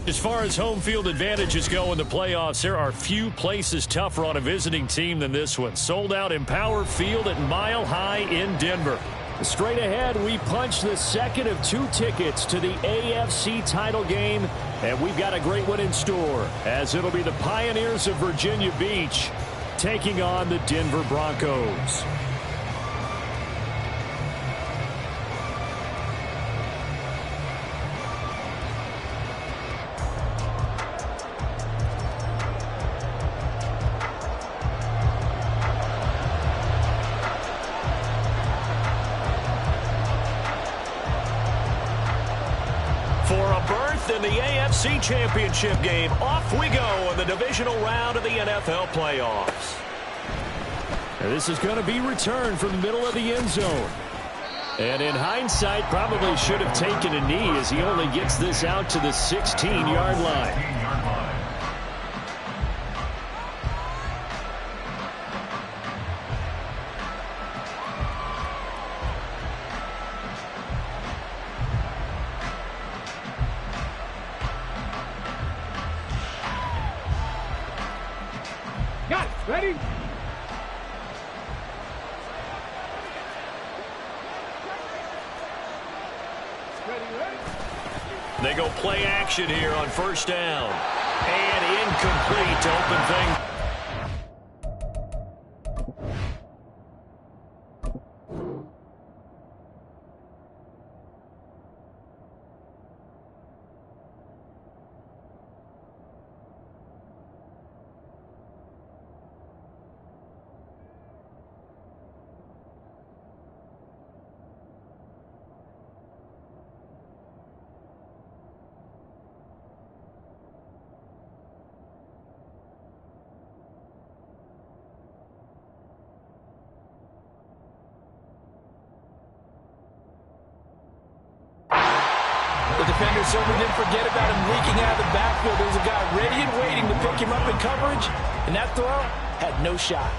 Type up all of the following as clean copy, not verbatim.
As far as home field advantages go in the playoffs, there are few places tougher on a visiting team than this one. Sold out Empower Field at Mile High in Denver. Straight ahead, we punch the second of 2 tickets to the AFC title game, and we've got a great one in store, as it'll be the Pioneers of Virginia Beach taking on the Denver Broncos. In the AFC Championship game, off we go in the divisional round of the NFL playoffs. And this is going to be returned from the middle of the end zone. And in hindsight, probably should have taken a knee as he only gets this out to the 16-yard line. Got it. Ready? Ready. They go play action here on first down. And incomplete to open things. The defender certainly didn't forget about him leaking out of the backfield. There was a guy ready and waiting to pick him up in coverage, and that throw had no shot.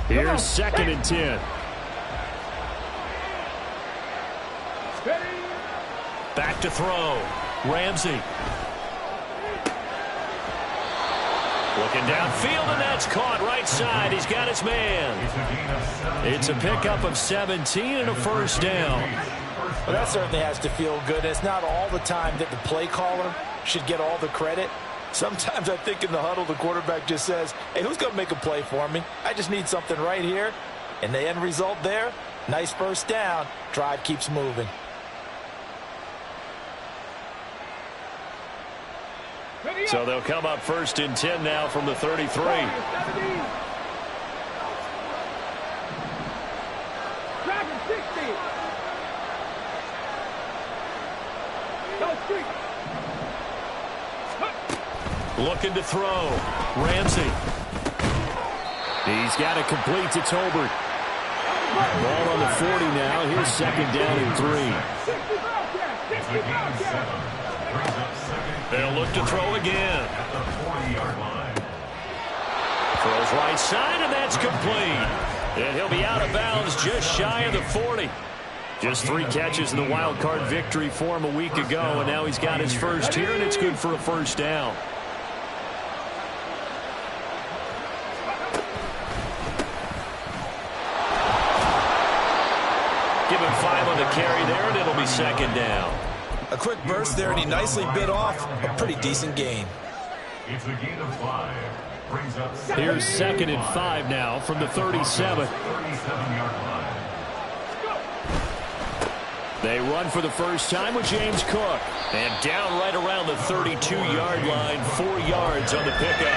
Here's second and 10. Back to throw. Ramsey. Looking downfield, and that's caught right side. He's got his man. It's a pickup of 17 and a first down. Well, that certainly has to feel good. It's not all the time that the play caller should get all the credit. Sometimes I think in the huddle, the quarterback just says, hey, who's going to make a play for me? I just need something right here. And the end result there, nice first down. Drive keeps moving. So they'll come up first and 10 now from the 33. Looking to throw. Ramsey. He's got it complete to Tolbert. Ball on the 40 now. Here's second down and 3. They'll look to throw again. Throws right side, and that's complete. And he'll be out of bounds just shy of the 40. Just 3 catches in the wild card victory for him a week ago, and now he's got his first here, and it's good for a first down. Give him 5 on the carry there, and it'll be second down. A quick burst there, and he nicely bit off a pretty decent gain. It's a gain of 5. Brings up Here's second and 5 now from the 37. 37-yard line. They run for the first time with James Cook. And down right around the 32-yard line, 4 yards on the pickup.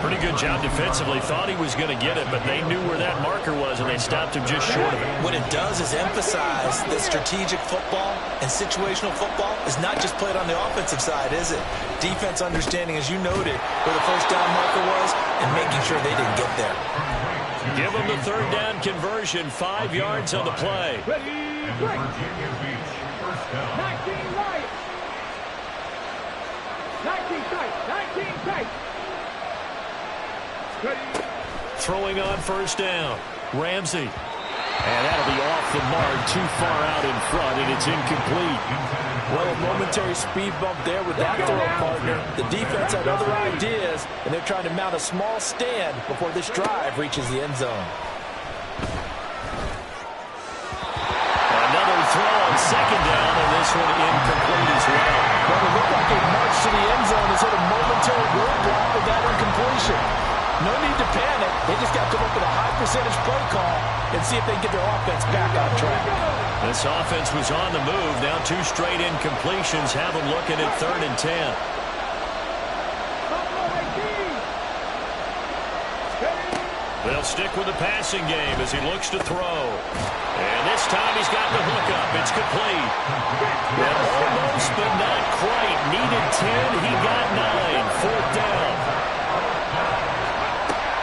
Pretty good job defensively. Thought he was going to get it, but they knew where that marker was, and they stopped him just short of it. What it does is emphasize that strategic football and situational football is not just played on the offensive side, is it? Defense understanding, as you noted, where the first down marker was and making sure they didn't get there. Give them the third down conversion, 5 yards on the play. Virginia Beach, first down. 19 right. 19 tight. 19 tight. throwing on first down. Ramsey. And that'll be off the mark, too far out in front, and it's incomplete. Well, a momentary speed bump there with that throw partner. The defense had other ideas, and they're trying to mount a small stand before this drive reaches the end zone. Another throw on second down, and this one incomplete as well. Well, it looked like a march to the end zone has hit a momentary roadblock with that incompletion. No need to panic. They just got to come up with a high percentage play call and see if they can get their offense back on track. This offense was on the move. Now 2 straight incompletions have them looking at 3rd and 10. They'll stick with the passing game as he looks to throw. And this time he's got the hook up. It's complete. Well, almost, but not quite. Needed 10. He got 9. 4th down.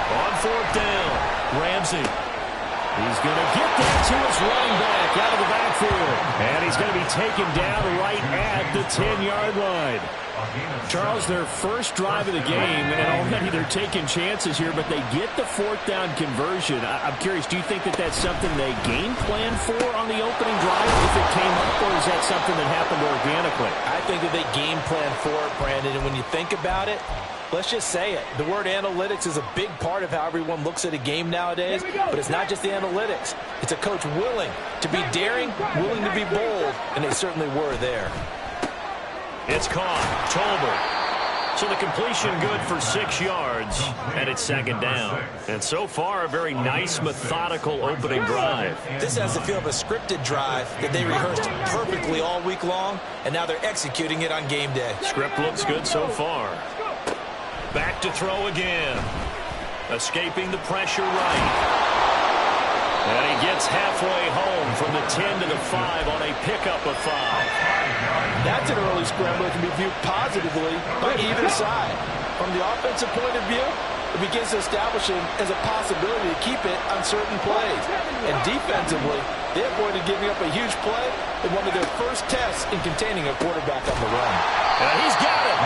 On 4th down, Ramsey. He's going to get that to his running back out of the backfield. And he's going to be taken down right at the 10-yard line. Charles, their first drive of the game, and already they're taking chances here, but they get the 4th down conversion. I'm curious, do you think that that's something they game plan for on the opening drive if it came up, or is that something that happened organically? I think that they game plan for it, Brandon, and when you think about it, let's just say it. The word analytics is a big part of how everyone looks at a game nowadays, but it's not just the analytics. It's a coach willing to be daring, willing to be bold, and they certainly were there. It's caught. Tolbert. So the completion good for 6 yards, and it's 2nd down. And so far, a very nice, methodical opening drive. This has the feel of a scripted drive that they rehearsed perfectly all week long, and now they're executing it on game day. Script looks good so far. Back to throw again. Escaping the pressure right. And he gets halfway home from the 10 to the 5 on a pickup of 5. That's an early scramble that can be viewed positively by either side. From the offensive point of view, it begins to establish it as a possibility to keep it on certain plays. And defensively, they avoided giving up a huge play in one of their first tests in containing a quarterback on the run. And he's got it.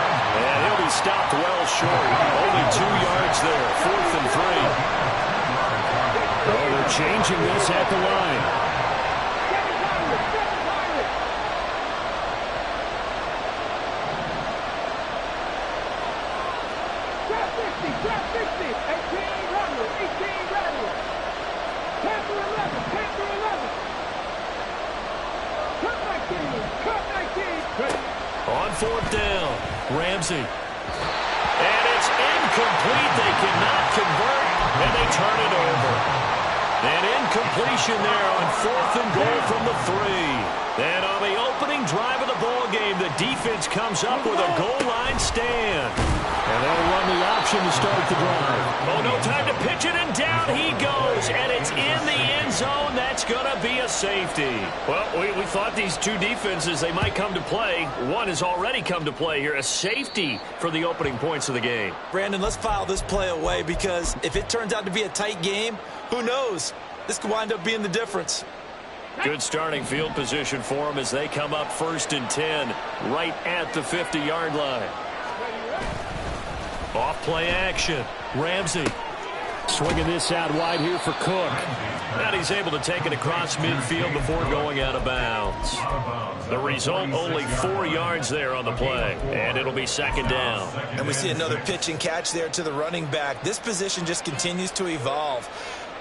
And he'll be stopped well short. Only 2 yards there. 4th and 3. Oh, they're changing this at the line. On 4th down, Ramsey. And it's incomplete. They cannot convert, and they turn it over. An incompletion there on 4th and goal from the 3. And on the opening drive of the ball game, the defense comes up with a goal line stand. And they'll run the option to start the drive. Oh, no time to pitch it, and down he goes. And it's in the end zone. That's going to be a safety. Well, we thought these 2 defenses, they might come to play. One has already come to play here. A safety for the opening points of the game. Brandon, let's file this play away because if it turns out to be a tight game, who knows? This could wind up being the difference. Good starting field position for them as they come up 1st and 10 right at the 50-yard line. Off play action. Ramsey swinging this out wide here for Cook. And he's able to take it across midfield before going out of bounds. The result, only 4 yards there on the play. And it'll be 2nd down. And we see another pitch and catch there to the running back. This position just continues to evolve.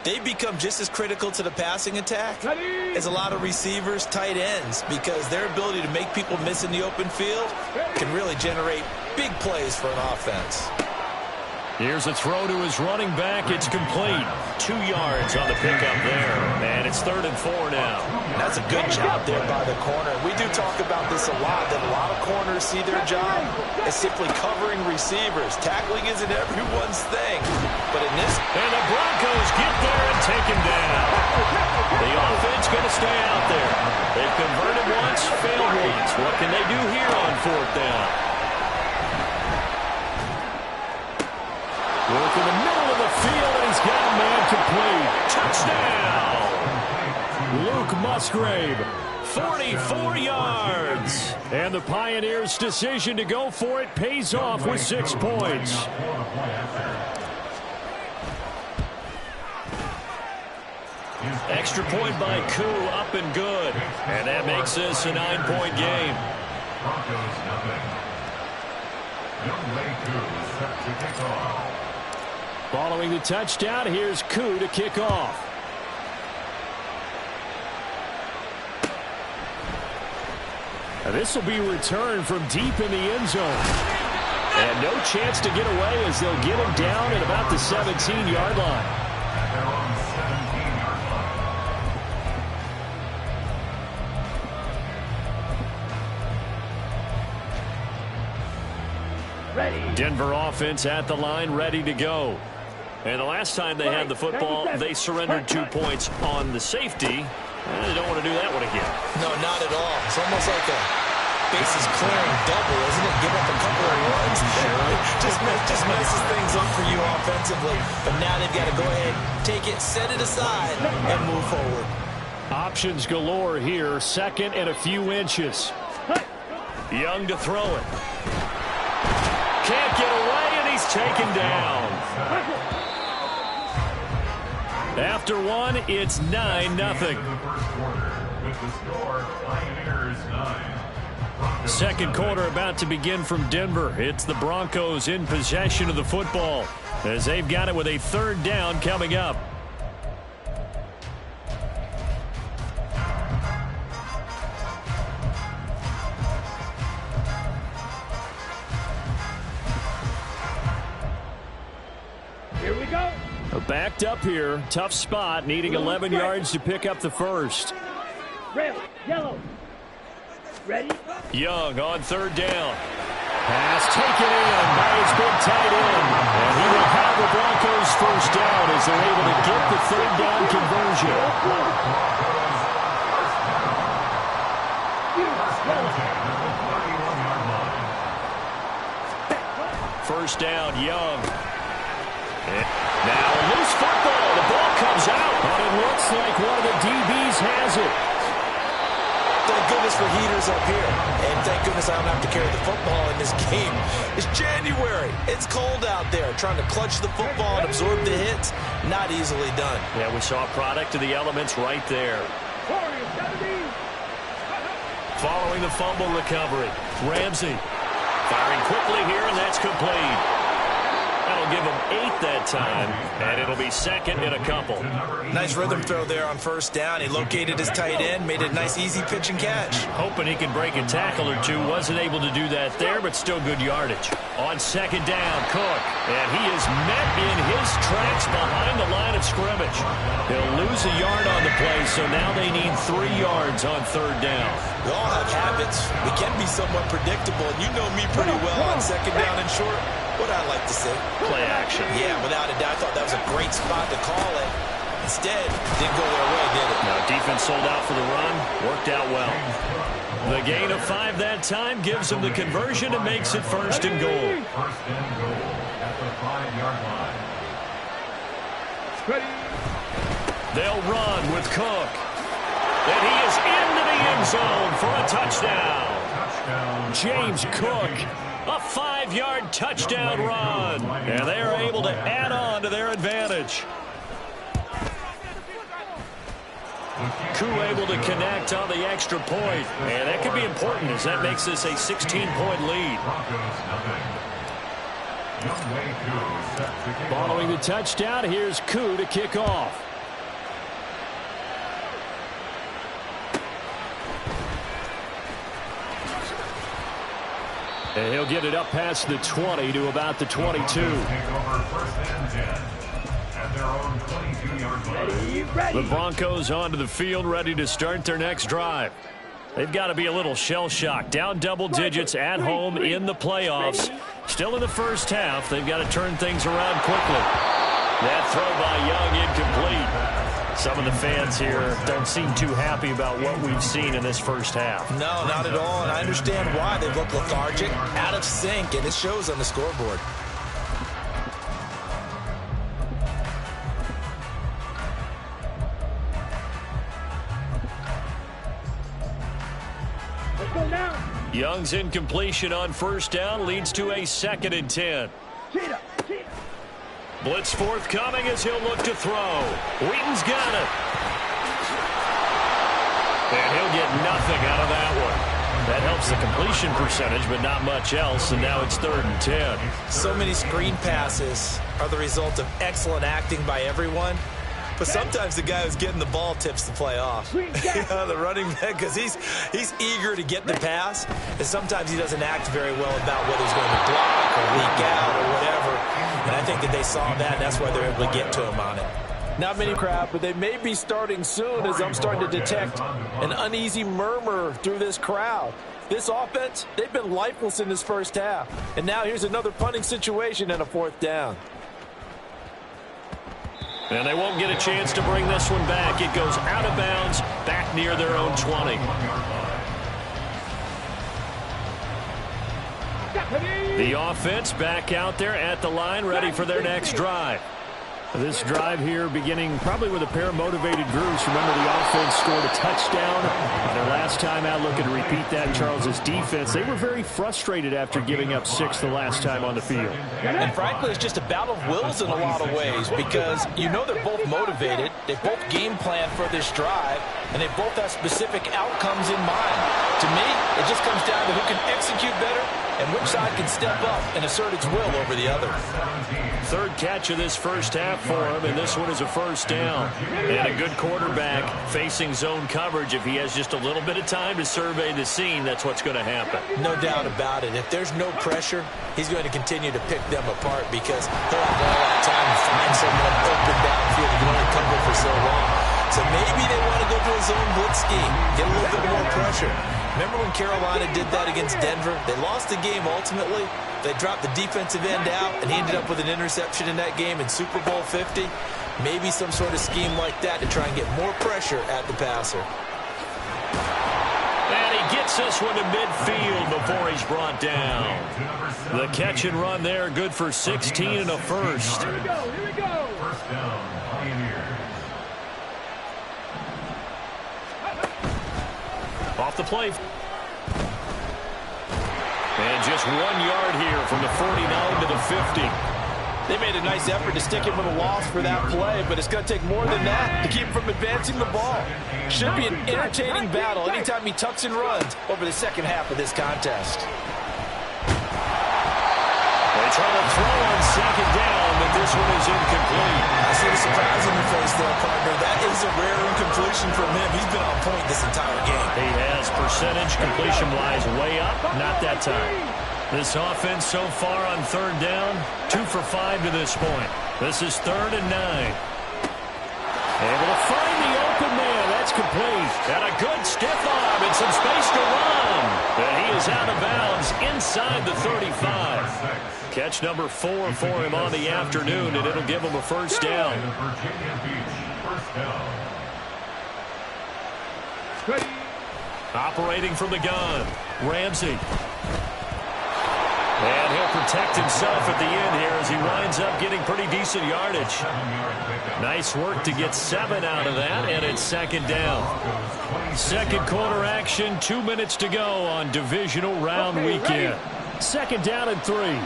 They've become just as critical to the passing attack as a lot of receivers, tight ends, because their ability to make people miss in the open field can really generate big plays for an offense. Here's a throw to his running back. It's complete. 2 yards on the pickup there. And it's 3rd and 4 now. That's a good job there by the corner. We do talk about this a lot, that a lot of corners see their job as simply covering receivers. Tackling isn't everyone's thing. But in this... And the Broncos get there and take him down. The offense going to stay out there. They've converted once, failed once. What can they do here on 4th down? Work in the middle of the field, and he's got a man complete. Touchdown! Luke Musgrave, 44 yards. And the Pioneers' decision to go for it pays off with 6 points. Extra point by Koo, up and good. And that makes this a 9-point game. Broncos nothing. Youngway Koo set to kick off. Following the touchdown, here's Koo to kick off. This will be returned from deep in the end zone. And no chance to get away as they'll get him down at about the 17-yard line. They're on the 17-yard line. Ready. Denver offense at the line, ready to go. And the last time they had the football, they surrendered 2 points on the safety. They don't want to do that one again. No, not at all. It's almost like a bases clearing double, isn't it? Give up a couple of runs. just messes things up for you offensively. But now they've got to go ahead, take it, set it aside, and move forward. Options galore here. Second and a few inches. Young to throw it. Can't get away, and he's taken down. After one, it's 9-0. With the score, Pioneers 9. Second quarter about to begin from Denver. It's the Broncos in possession of the football as they've got it with a third down coming up. Here we go. Backed up here. Tough spot. Needing 11 yards to pick up the first. Red, yellow. Ready. Young on third down. Pass taken in by his big tight end. And he will have the Broncos first down as they're able to get the third down conversion. First down, Young. Now a loose football. The ball comes out. And it looks like one of the DBs has it. Thank goodness for heaters up here. And thank goodness I don't have to carry the football in this game. It's January. It's cold out there. Trying to clutch the football and absorb the hits, not easily done. Yeah, we saw a product of the elements right there. Following the fumble recovery, Ramsey firing quickly here, and that's complete. That'll give him 8 that time, and it'll be second in a couple. Nice rhythm throw there on first down. He located his tight end, made it a nice easy pitch and catch. Hoping he can break a tackle or two. Wasn't able to do that there, but still good yardage. On second down, Cook, and he is met in his tracks behind the line of scrimmage. He'll lose a yard on the play, so now they need 3 yards on third down. We all have habits. We can be somewhat predictable, and you know me pretty well on second down and short. What I like to say. Play action. Yeah, without a doubt, I thought that was a great spot to call it. Instead, didn't go their way, did it? Now, defense sold out for the run. Worked out well. The gain of 5 that time gives them the conversion and makes it first and goal. First and goal at the 5-yard line. Ready. They'll run with Cook. And he is into the end zone for a touchdown. James Cook. A 5-yard touchdown run. And they are able to add on to their advantage. Koo able to connect on the extra point. And that could be important as that makes this a 16-point lead. Following the touchdown, here's Koo to kick off. And he'll get it up past the 20 to about the 22. The Broncos onto the field, ready to start their next drive. They've got to be a little shell-shocked. Down double digits at home in the playoffs. Still in the first half. They've got to turn things around quickly. That throw by Young incomplete. Some of the fans here don't seem too happy about what we've seen in this first half. No, not at all, and I understand why. They look lethargic, out of sync, and it shows on the scoreboard. Let's go now. Young's incompletion on first down leads to a 2nd and 10. Cheetah. Blitz forthcoming as he'll look to throw. Wheaton's got it. And he'll get nothing out of that one. That helps the completion percentage, but not much else, and now it's 3rd and 10. So many screen passes are the result of excellent acting by everyone, but sometimes the guy who's getting the ball tips the play off. The running back, because he's eager to get the pass, and sometimes he doesn't act very well about whether he's going to block or leak out or whatever, and I think that they saw that, and that's why they're able to get to him on it. Not many crowd, but they may be starting soon as I'm starting to detect an uneasy murmur through this crowd. This offense, they've been lifeless in this first half. And now here's another punting situation and a 4th down. And they won't get a chance to bring this one back. It goes out of bounds, back near their own 20. The offense back out there at the line, ready for their next drive. This drive here beginning probably with a pair of motivated groups. Remember, the offense scored a touchdown on their last time out. Looking to repeat that. Charles's defense, they were very frustrated after giving up 6 the last time on the field. And frankly, it's just a battle of wills in a lot of ways because you know they're both motivated. They both game plan for this drive, and they both have specific outcomes in mind. To me, it just comes down to who can execute better and which side can step up and assert its will over the other. 3rd catch of this first half for him, and this one is a 1st down. And a good quarterback facing zone coverage. If he has just a little bit of time to survey the scene, that's what's going to happen. No doubt about it. If there's no pressure, he's going to continue to pick them apart because he'll have all that time to find someone open downfield. He can only cover for so long. So maybe they want to go to a zone blitz scheme, get a little bit more pressure. Remember when Carolina did that against Denver? They lost the game ultimately. They dropped the defensive end out, and he ended up with an interception in that game in Super Bowl 50. Maybe some sort of scheme like that to try and get more pressure at the passer. And he gets this one to midfield before he's brought down. The catch and run there, good for 16 and a 1st. Here we go, here we go. 1st down, Pioneers. Off the play. And just 1 yard here from the 49 to the 50. They made a nice effort to stick him with a loss for that play, but it's going to take more than that to keep him from advancing the ball. Should be an entertaining battle anytime he tucks and runs over the second half of this contest. They try to throw on 2nd down, but this one is incomplete. I see the surprise in your face there, partner. That is a rare incompletion from him. He's been on point this entire game. He has percentage completion-wise way up, not that time. This offense so far on 3rd down, 2 for 5 to this point. This is 3rd and 9. Able to find the open man. That's complete. And a good stiff arm and some space to run. And he is out of bounds inside the 35. Catch number 4 for him on the afternoon, and it'll give him a 1st down. Virginia Beach, 1st down. Operating from the gun, Ramsey. And he'll protect himself at the end here as he winds up getting pretty decent yardage. Nice work to get 7 out of that, and it's 2nd down. 2nd quarter action, 2 minutes to go on divisional round weekend. 2nd down and 3.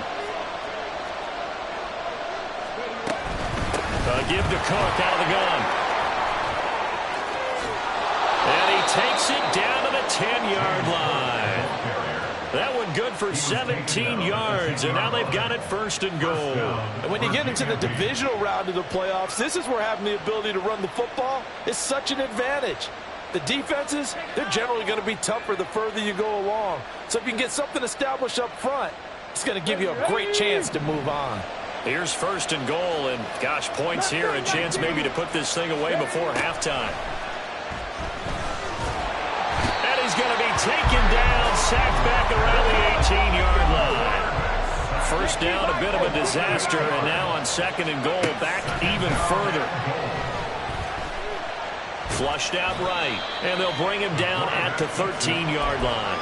Give to Cook out of the gun. And he takes it down to the 10-yard line. That one good for 17 yards, and now they've got it 1st and goal. And when you get into the divisional round of the playoffs, this is where having the ability to run the football is such an advantage. The defenses, they're generally going to be tougher the further you go along. So if you can get something established up front, it's going to give you a great chance to move on. Here's 1st and goal, and gosh, points here, a chance maybe to put this thing away before halftime. And he's going to be taken down, sacked back around the 18-yard line. 1st down, a bit of a disaster, and now on 2nd and goal, back even further. Flushed out right, and they'll bring him down at the 13-yard line.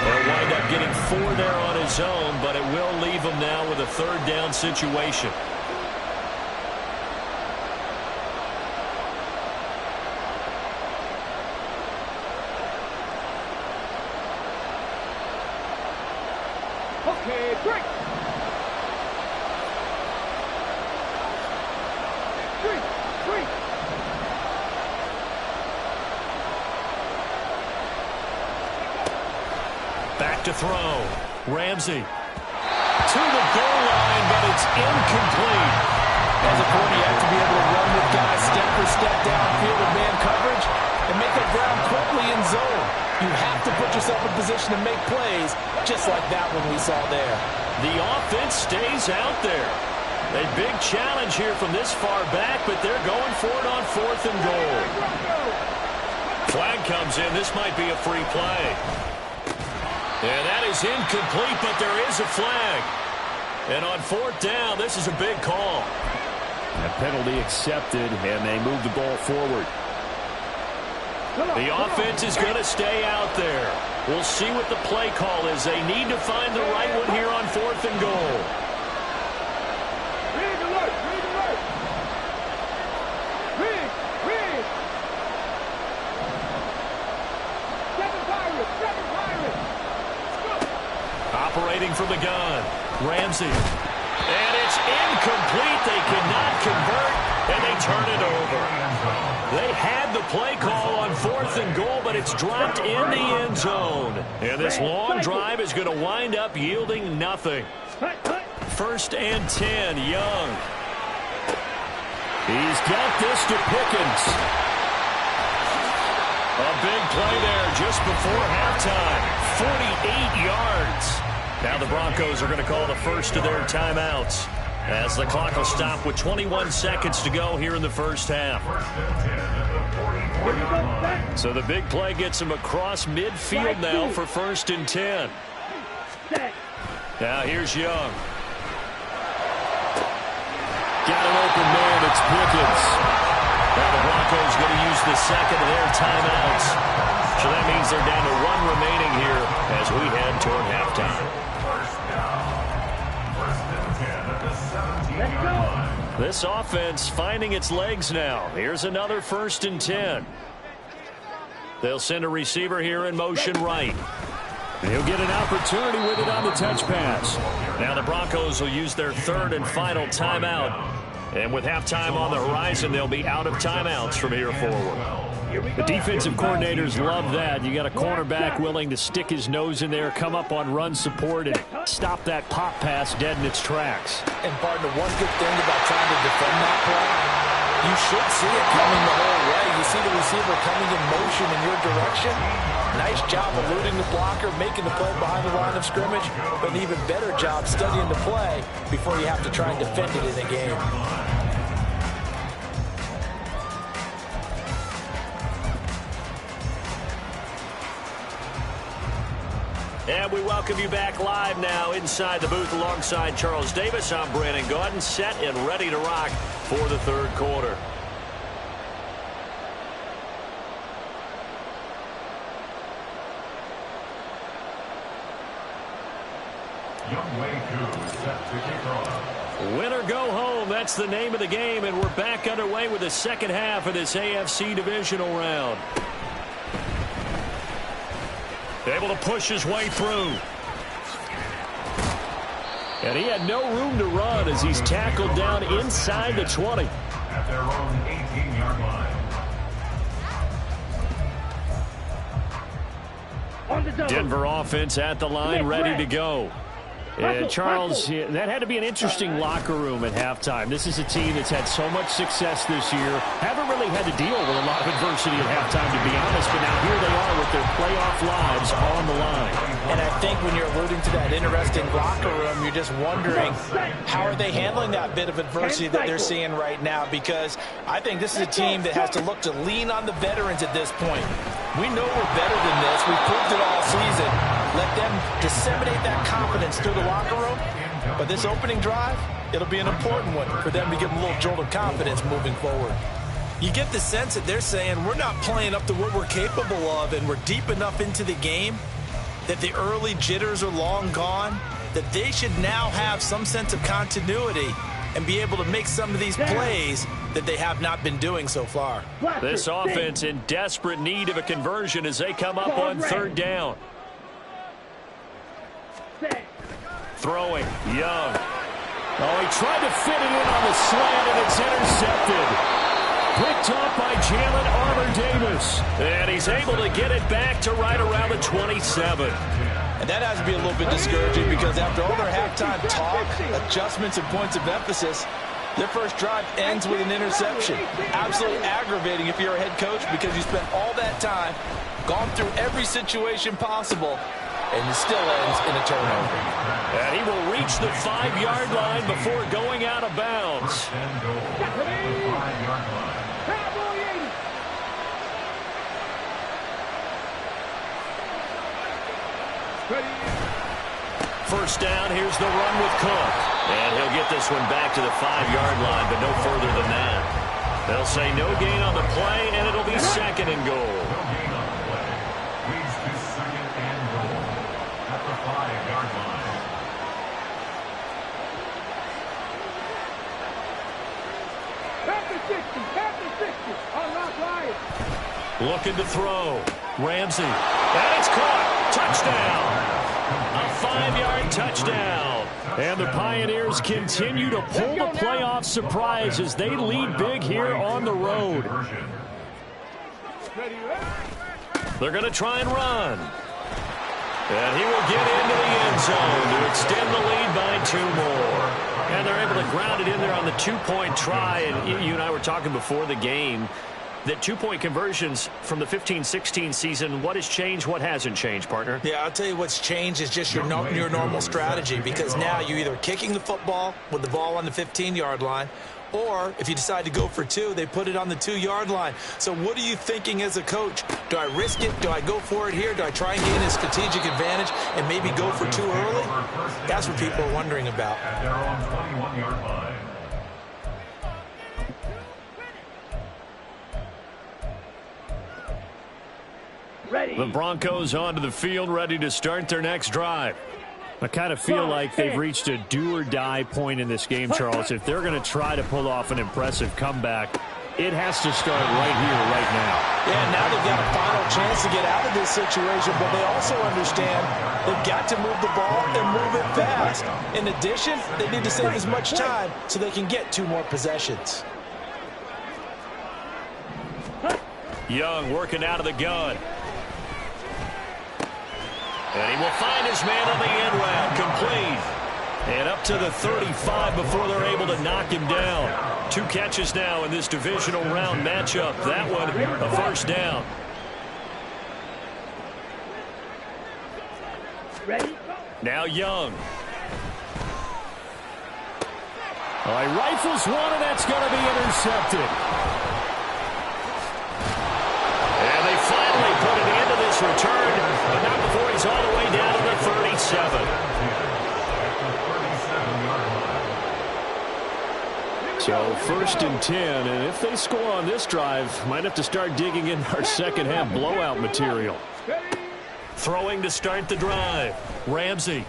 They'll wind up getting 4 there on his own, but it will leave him now with a 3rd down situation. Okay, break. 3. back to throw. Ramsey to the goal line, but it's incomplete. As a corner, you have to be able to run with guys step for step downfield with man coverage and make up ground quickly in zone. You have to put yourself in position to make plays, just like that one we saw there. The offense stays out there. A big challenge here from this far back, but they're going for it on 4th and goal. Flag comes in. This might be a free play. And that is incomplete, but there is a flag. And on 4th down, this is a big call. A penalty accepted, and they move the ball forward. The offense is going to stay out there. We'll see what the play call is. They need to find the right one here on 4th and goal. Operating from the gun, Ramsey. And it's incomplete. They cannot convert, and they turn it over. They had the play call on 4th and goal, but it's dropped in the end zone. And this long drive is going to wind up yielding nothing. 1st and 10, Young. He's got this to Pickens. A big play there just before halftime. 48 yards. Now the Broncos are going to call the first of their timeouts as the clock will stop with 21 seconds to go here in the first half. So the big play gets him across midfield now for 1st and 10. Now here's Young. Got an open man. It's Pickens. Now the Broncos going to use the second of their timeouts. So that means they're down to 1 remaining here as we head toward halftime. This offense finding its legs now. Here's another 1st and 10. They'll send a receiver here in motion right. He'll get an opportunity with it on the touch pass. Now the Broncos will use their 3rd and final timeout. And with halftime on the horizon, they'll be out of timeouts from here forward. The defensive coordinators love that. You got a cornerback willing to stick his nose in there, come up on run support, and stop that pop pass dead in its tracks. And partner, one good thing about trying to defend that play, you should see it coming the whole way. You see the receiver coming in motion in your direction. Nice job eluding the blocker, making the play behind the line of scrimmage, but an even better job studying the play before you have to try and defend it in a game. And we welcome you back live now inside the booth alongside Charles Davis. I'm Brandon Gaudin, set and ready to rock for the 3rd quarter. Win or go home, that's the name of the game, and we're back underway with the second half of this AFC divisional round. Able to push his way through. And he had no room to run as he's tackled down inside the 20. At their own 18-yard line. Denver offense at the line, ready to go. And Charles, that had to be an interesting locker room at halftime. This is a team that's had so much success this year. Haven't really had to deal with a lot of adversity at halftime, to be honest. But now here they are with their playoff lives on the line. And I think when you're alluding to that interesting locker room, you're just wondering how are they handling that bit of adversity that they're seeing right now, because I think this is a team that has to look to lean on the veterans at this point. We know we're better than this. We've proved it all season. Let them disseminate that confidence through the locker room. But this opening drive, it'll be an important one for them to give them a little jolt of confidence moving forward. You get the sense that they're saying we're not playing up to what we're capable of, and we're deep enough into the game that the early jitters are long gone, that they should now have some sense of continuity and be able to make some of these plays that they have not been doing so far. This offense in desperate need of a conversion as they come up on 3rd down. Throwing, Young. Oh, he tried to fit it in on the slant, and it's intercepted. Picked up by Jalen Armour-Davis. And he's able to get it back to right around the 27. And that has to be a little bit discouraging because after all their halftime talk, adjustments, and points of emphasis, their first drive ends with an interception. Absolutely aggravating if you're a head coach because you spent all that time, gone through every situation possible, and it still ends in a turnover. And he will reach the 5-yard line before going out of bounds. First down, here's the run with Cook. And he'll get this one back to the 5-yard line, but no further than that. They'll say no gain on the play, and it'll be second and goal. No gain on the play. Leads to second and goal at the 5-yard line. Back to 60. Unlock right. Looking to throw. Ramsey. And it's caught. Touchdown. A 5-yard touchdown. And the Pioneers continue to pull the playoff surprise as they lead big here on the road. They're going to try and run. And he will get into the end zone to extend the lead by 2 more. And they're able to ground it in there on the 2-point try. And you and I were talking before the game that 2-point conversions from the 15-16 season, what has changed, what hasn't changed, partner? Yeah, I'll tell you what's changed is just your normal strategy, because now you're either kicking the football with the ball on the 15-yard line, or if you decide to go for 2, they put it on the 2-yard line. So what are you thinking as a coach? Do I risk it? Do I go for it here? Do I try and gain a strategic advantage and maybe go for 2 early? That's what people are wondering about. At their own 21-yard line. Ready. The Broncos onto the field, ready to start their next drive. I kind of feel like they've reached a do-or-die point in this game, Charles. If they're going to try to pull off an impressive comeback, it has to start right here, right now. Yeah, now they've got a final chance to get out of this situation, but they also understand they've got to move the ball and move it fast. In addition, they need to save as much time so they can get 2 more possessions. Young working out of the gun. And he will find his man on the end route, complete. And up to the 35 before they're able to knock him down. 2 catches now in this divisional round matchup. That one, a first down. Ready. Now Young. Oh, he rifles one, and that's going to be intercepted. And they finally put an end to this return, but not before he's all the way down to the 37. So 1st and 10, and if they score on this drive, might have to start digging in our second half blowout material. Throwing to start the drive. Ramsey.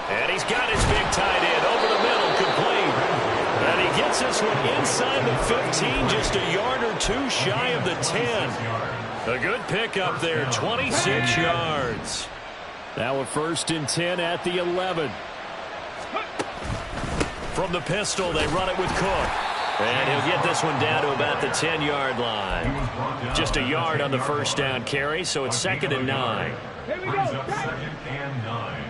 And he's got his big tight end over the middle, complete. And he gets this one inside the 15, just a yard or 2 shy of the 10. A good pickup there, 26 yards. Now a 1st and 10 at the 11. From the pistol, they run it with Cook. And he'll get this one down to about the 10-yard line. Just a yard on the first down carry, so it's 2nd and 9. Here we go. Second and 9.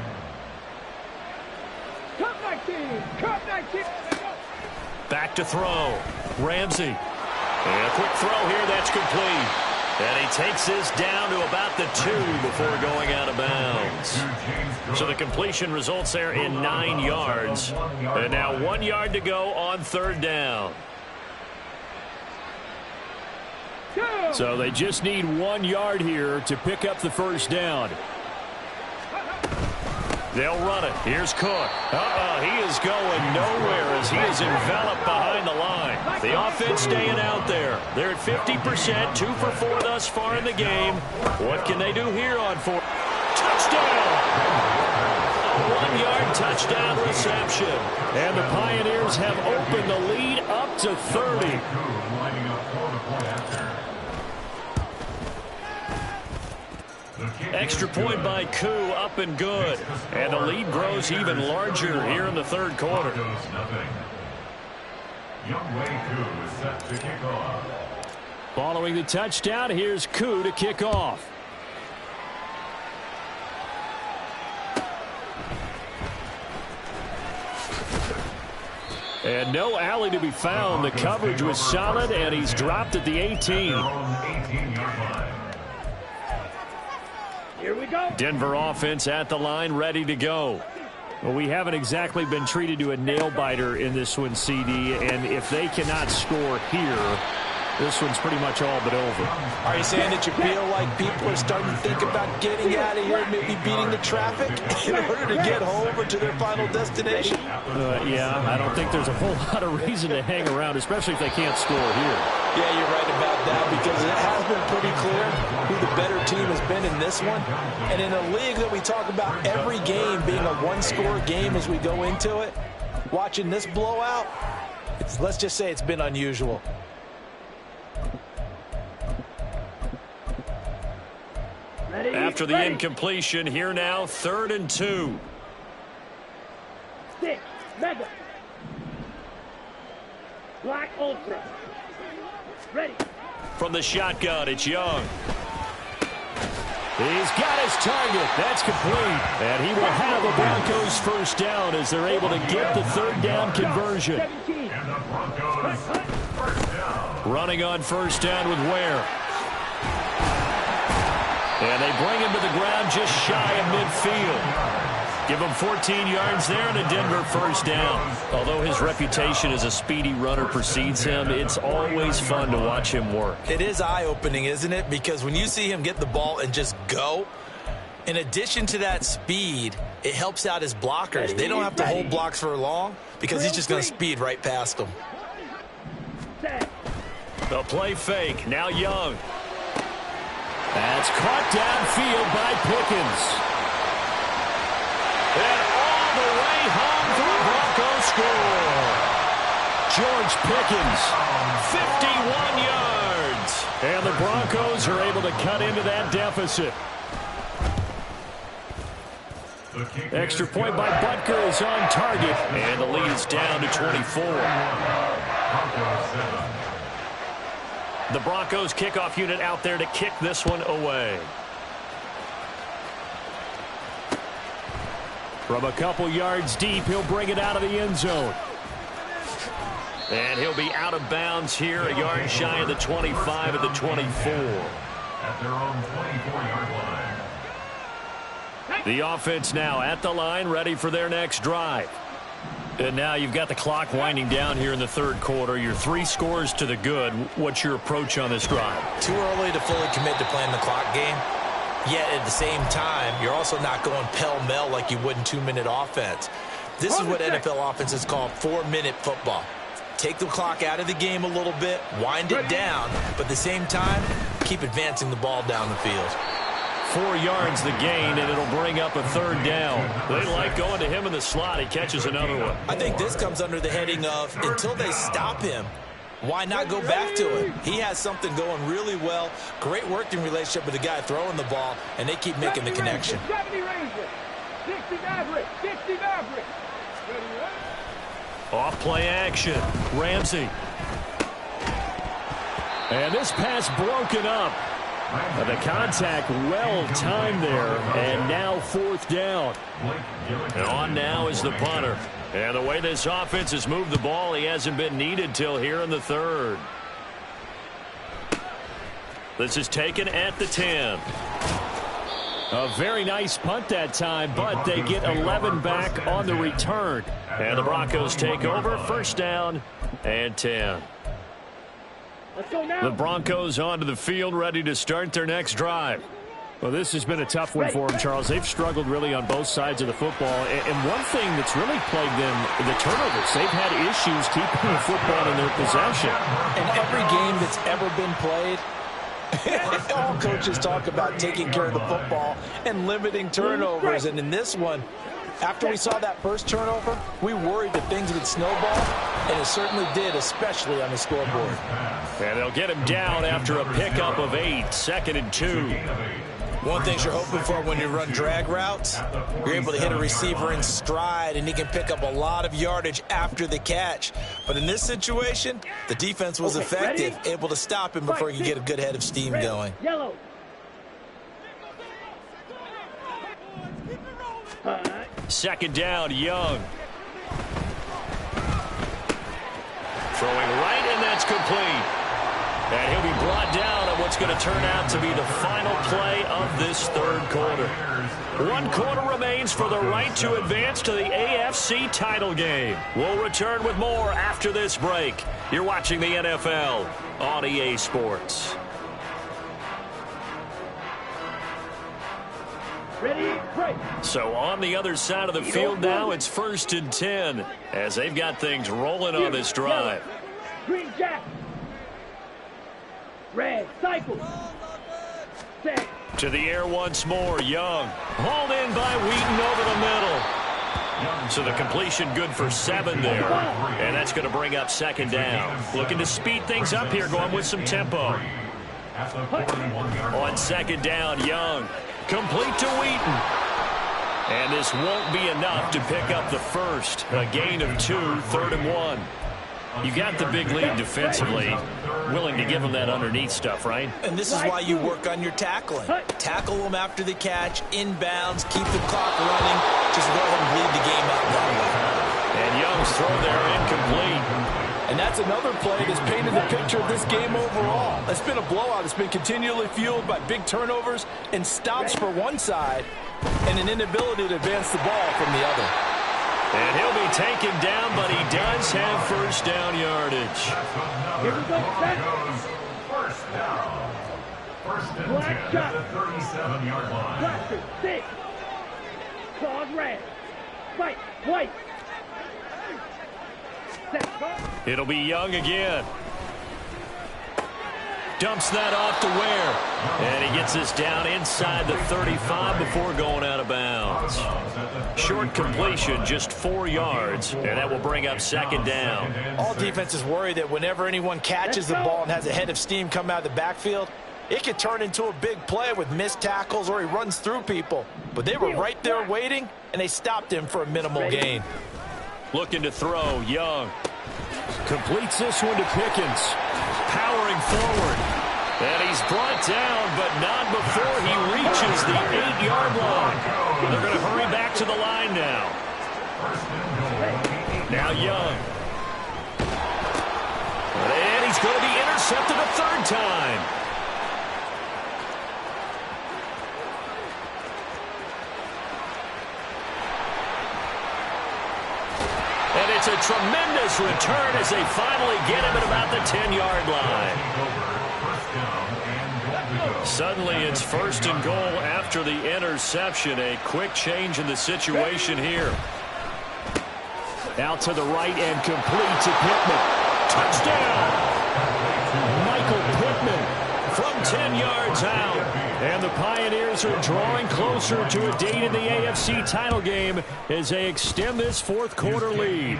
Cut 19. Cut 19. Back to throw. Ramsey. And a quick throw here, that's complete. And he takes this down to about the 2 before going out of bounds. So the completion results there in 9 yards. And now 1 yard to go on 3rd down. So they just need 1 yard here to pick up the first down. They'll run it. Here's Cook. He is going nowhere as he is enveloped behind the line. The offense staying out there. They're at 50%, 2 for 4 thus far in the game. What can they do here on 4? Touchdown! A 1-yard touchdown reception. And the Pioneers have opened the lead up to 30. Extra point by Koo, up and good. And the lead grows even larger here in the 3rd quarter. Following the touchdown, here's Koo to kick off. And no alley to be found. The coverage was solid, and he's dropped at the 18. Here we go. Denver offense at the line, ready to go. Well, we haven't exactly been treated to a nail-biter in this one, CD, and if they cannot score here, this one's pretty much all but over. Are you saying that you feel like people are starting to think about getting out of here, maybe beating the traffic in order to get home or to their final destination? Yeah, I don't think there's a whole lot of reason to hang around, especially if they can't score here. Yeah, you're right about that, because it has been pretty clear who the better team has been in this one. And in a league that we talk about every game being a one-score game as we go into it, watching this blowout, let's just say it's been unusual. After the incompletion, here now, 3rd and 2. Stick, mega. Black ultra. Ready. From the shotgun, it's Young. He's got his target. That's complete. And he will have a Broncos first down as they're able to get the 3rd down conversion. Running on first down with Ware. And they bring him to the ground just shy of midfield. Give him 14 yards there and a Denver first down. Although his reputation as a speedy runner precedes him, it's always fun to watch him work. It is eye-opening, isn't it? Because when you see him get the ball and just go, in addition to that speed, it helps out his blockers. They don't have to hold blocks for long because he's just going to speed right past them. The play fake. Now Young. That's caught downfield by Pickens. And all the way home for the Broncos score. George Pickens, 51 yards. And the Broncos are able to cut into that deficit. Extra point by Butker is on target. And the lead is down to 24. The Broncos kickoff unit out there to kick this one away. From a couple yards deep, he'll bring it out of the end zone. And he'll be out of bounds here, a yard shy of the 25 at the 24. At their own 24-yard line. The offense now at the line, ready for their next drive. And now you've got the clock winding down here in the 3rd quarter. You're 3 scores to the good. What's your approach on this drive? Too early to fully commit to playing the clock game. Yet at the same time, you're also not going pell-mell like you would in 2-minute offense. This is what NFL offenses call 4-minute football. Take the clock out of the game a little bit, wind it down, but at the same time, keep advancing the ball down the field. 4 yards the gain, and it'll bring up a 3rd down. They like going to him in the slot. He catches another one. I think this comes under the heading of, until they stop him, why not go back to him? He has something going really well. Great working relationship with the guy throwing the ball, and they keep making the connection. 70 Ranger. 60 Maverick. 60 Maverick. Off play action. Ramsey. And this pass broken up. The contact well timed there, and now 4th down. And on now is the punter. And the way this offense has moved the ball, he hasn't been needed till here in the 3rd. This is taken at the 10. A very nice punt that time, but they get 11 back on the return. And the Broncos take over, first down and 10. Let's go now. The Broncos onto the field, ready to start their next drive. Well, this has been a tough one for them, Charles. They've struggled really on both sides of the football. And one thing that's really plagued them, the turnovers. They've had issues keeping the football in their possession. In every game that's ever been played, all coaches talk about taking care of the football and limiting turnovers. And in this one, after we saw that first turnover, we worried that things would snowball, and it certainly did, especially on the scoreboard. And they'll get him down after a pickup of 8, 2nd and 2. One thing you're hoping for when you run drag routes, you're able to hit a receiver in stride, and he can pick up a lot of yardage after the catch. But in this situation, the defense was effective, able to stop him before he could get a good head of steam going. Yellow. Second down, Young. complete. And he'll be brought down on what's going to turn out to be the final play of this third quarter. 1 quarter remains for the right to advance to the AFC title game. We'll return with more after this break. You're watching the NFL on EA Sports. Ready, break. So on the other side of the field now, it's 1st and 10 as they've got things rolling on this drive. Green jack. Red, cycle. Set. To the air once more, Young. Hauled in by Wheaton over the middle. So the completion good for 7 there. And that's going to bring up 2nd down. Looking to speed things up here, going with some tempo. On 2nd down, Young. Complete to Wheaton. And this won't be enough to pick up the first. A gain of 2, 3rd and 1. You got the big lead defensively. Willing to give them that underneath stuff, right? And this is why you work on your tackling. Tackle them after the catch, inbounds, keep the clock running. Just let them bleed the game out that way. And Young's throw there incomplete. And that's another play that's painted the picture of this game overall. It's been a blowout. It's been continually fueled by big turnovers and stops for one side and an inability to advance the ball from the other. And he'll be taken down, but he does have 1st down yardage. Here we go, set. First down. 1st and Black 10 shot. at the 37-yard line. Blaster, 6. Claws red. Fight, white. Set. It'll be Young again. Dumps that off to Ware. And he gets this down inside the 35 before going out of bounds. Short completion, just 4 yards, and that will bring up 2nd down. All defenses worry that whenever anyone catches the ball and has a head of steam come out of the backfield, it could turn into a big play with missed tackles or he runs through people. But they were right there waiting, and they stopped him for a minimal gain. Looking to throw, Young. Completes this one to Pickens. Powering forward. And he's brought down, but not before he reaches the 8-yard line. They're going to hurry back to the line now. Now Young. And he's going to be intercepted a 3rd time. And it's a tremendous return as they finally get him at about the 10-yard line. Suddenly it's 1st and goal after the interception. A quick change in the situation here. Out to the right and complete to Pittman. Touchdown! Michael Pittman from 10 yards out. And the Pioneers are drawing closer to a date in the AFC title game as they extend this 4th quarter lead.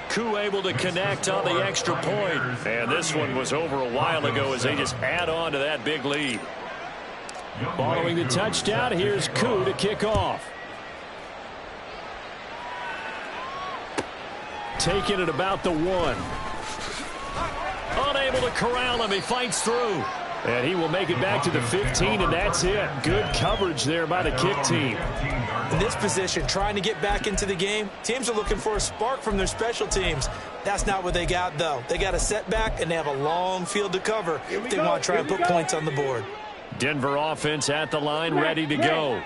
Koo able to connect on the extra point. And this one was over a while ago as they just add on to that big lead. Following the touchdown, here's Koo to kick off. Taking it about the 1. Unable to corral him. He fights through. And he will make it back to the 15, and that's it. Good coverage there by the kick team. In this position, trying to get back into the game, teams are looking for a spark from their special teams. That's not what they got, though. They got a setback, and they have a long field to cover if they want to try and put points on the board. Denver offense at the line, ready to go.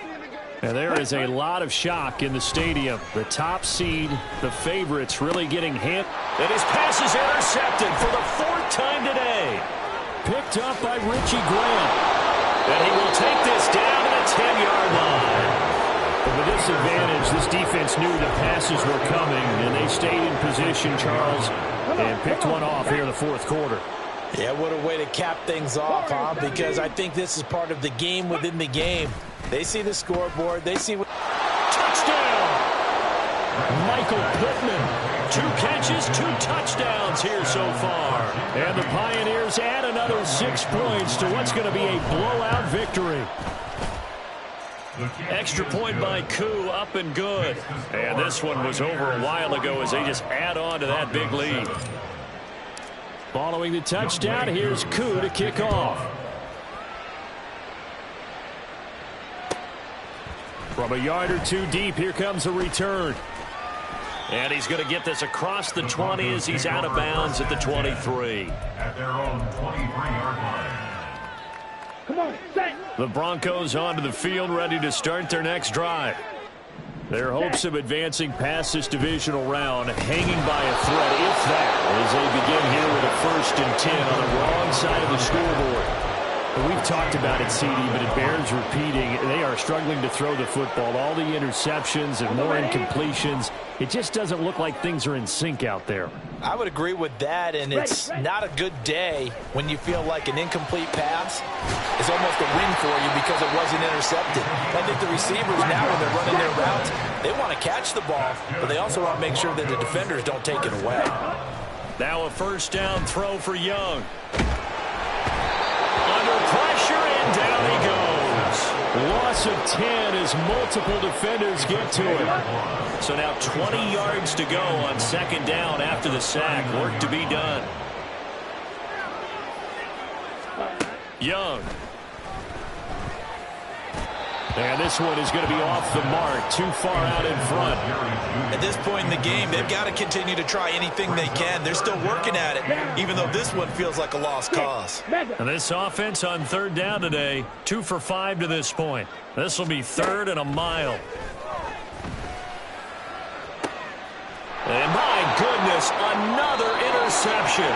And there is a lot of shock in the stadium. The top seed, the favorites, really getting hit. And his pass is intercepted for the 4th time today. Picked up by Richie Grant. And he will take this down to the 10-yard line. But with this advantage, this defense knew the passes were coming, and they stayed in position, Charles, and picked one off here in the 4th quarter. Yeah, what a way to cap things off, huh? Because I think this is part of the game within the game. They see the scoreboard. They see what... Touchdown! Michael Pittman. 2 catches, 2 touchdowns here so far. And the Pioneers add another 6 points to what's going to be a blowout victory. Extra point by Koo, up and good. And this one was over a while ago as they just add on to that big lead. Following the touchdown, here's Koo to kick off. From a yard or 2 deep, here comes a return. And he's going to get this across the 20 as he's out of bounds at the 23. At their own 23-yard line. Come on, set. The Broncos onto the field, ready to start their next drive. Their hopes of advancing past this divisional round hanging by a thread, if that, as they begin here with a 1st and 10 on the wrong side of the scoreboard. And we've talked about it, CD, but it bears repeating. They are struggling to throw the football. All the interceptions and more incompletions. It just doesn't look like things are in sync out there. I would agree with that, and it's not a good day when you feel like an incomplete pass is almost a win for you because it wasn't intercepted. I think the receivers now, when they're running their routes, they want to catch the ball, but they also want to make sure that the defenders don't take it away. Now a 1st down throw for Young. Under pressure, and down he goes. Loss of 10 as multiple defenders get to him. So now 20 yards to go on 2nd down after the sack. Work to be done. Young. And this one is going to be off the mark, too far out in front. At this point in the game, they've got to continue to try anything they can. They're still working at it, even though this one feels like a lost cause. And this offense on 3rd down today, 2 for 5 to this point. This will be 3rd and a mile. And my goodness, another interception.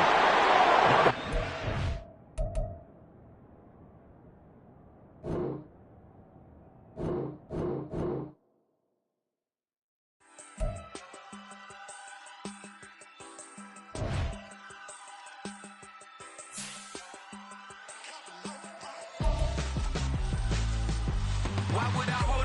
Why would I